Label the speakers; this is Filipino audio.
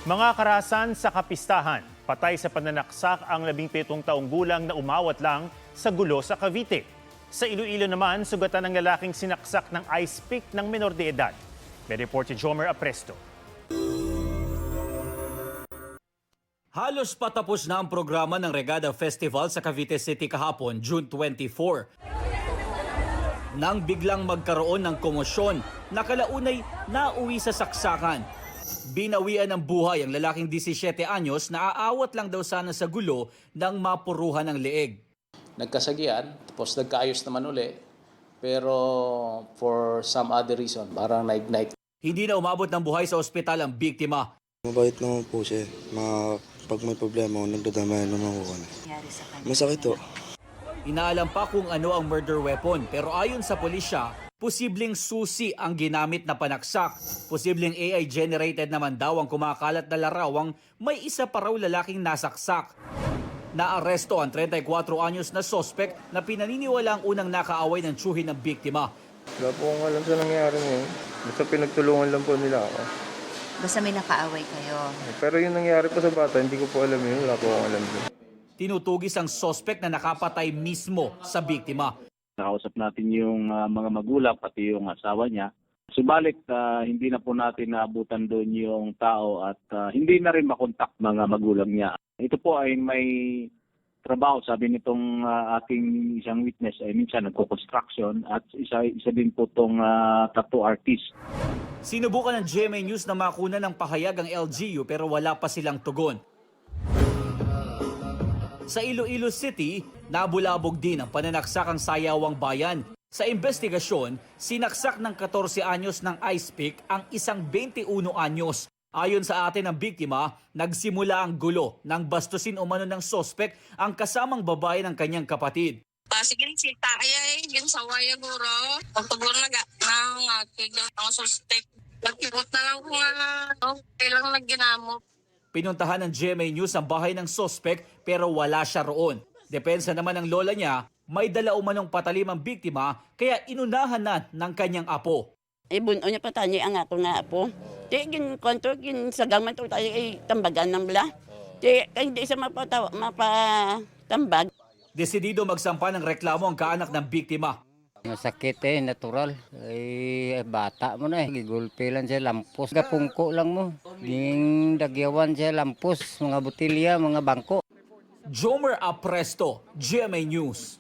Speaker 1: Mga karahasan sa kapistahan, patay sa pananaksak ang 17 taong gulang na umawat lang sa gulo sa Cavite. Sa Iloilo naman, sugatan ng lalaking sinaksak ng ice pick ng menor de edad. May report si Jomer Apresto.
Speaker 2: Halos patapos na ang programa ng Regada Festival sa Cavite City kahapon, June 24. Nang biglang magkaroon ng komosyon, nakalaunay nauwi sa saksakan. Binawian ng buhay ang lalaking 17 anyos na aawat lang daw sana sa gulo nang mapuruhan ng leeg.
Speaker 3: Nagkasagian, tapos nagkaayos naman uli, pero for some other reason, parang na-ignite.
Speaker 2: Hindi na umabot ng buhay sa ospital ang biktima.
Speaker 4: Mabait naman po siya. Pag may problema, nagdadamayan naman ko. Masakit to.
Speaker 2: Inaalam pa kung ano ang murder weapon, pero ayon sa pulisya, posibleng susi ang ginamit na panaksak. Posibleng AI-generated naman daw ang kumakalat na larawang may isa pa raw lalaking nasaksak. Naaresto ang 34 anyos na sospek na pinaniniwala ang unang nakaaway ng tiyuhin ng biktima.
Speaker 5: Wala po akong alam sa nangyari ngayon. Basta pinagtulungan lang po nila ako.
Speaker 6: Basta may nakaaway kayo.
Speaker 5: Pero yung nangyari po sa bata, hindi ko po alam yun. Wala po akong alam yun.
Speaker 2: Tinutugis ang sospek na nakapatay mismo sa biktima.
Speaker 7: Nakausap natin yung mga magulang, pati yung asawa niya. Subalit, hindi na po natin naabutan doon yung tao at hindi na rin makontak mga magulang niya. Ito po ay may trabaho, sabi nitong ating isang witness, ay minsan nagko-construction at isa din po itong tattoo artist.
Speaker 2: Sinubukan ng GMA News na makuna ng pahayag ang LGU pero wala pa silang tugon. Sa Iloilo City, nabulabog din ang pananaksakang Sayawang Bayan. Sa investigasyon, sinaksak ng 14 anyos ng ice pick ang isang 21 anyos. Ayon sa atin ng biktima, nagsimula ang gulo nang bastusin umano ng sospek ang kasamang babae ng kanyang kapatid.
Speaker 8: Sige, sita ay yun sa waya guro. Pagpaguro na ang suspect. Nagkibot na lang kung kailang nagginamot.
Speaker 2: Pinuntahan ng GMA News ang bahay ng sospek pero wala siya roon. Depensa naman ng lola niya, may dala umanong patalim ang biktima kaya inunahan na ng kanyang apo.
Speaker 9: Ibuno niya pa tayo ang ato nga apo. Di gin kontrol gin sagaman to tayo ay tambagan ng bla. Di hindi sa mapatambag.
Speaker 2: Desidido magsampa ng reklamo ang kaanak ng biktima.
Speaker 10: Masakit natural. Bata mo na gigulpe lang siya, lampos. Gapungko lang mo. Ging dagyawan siya, lampos, mga botilya, mga bangko.
Speaker 2: Jomer Apresto, GMA News.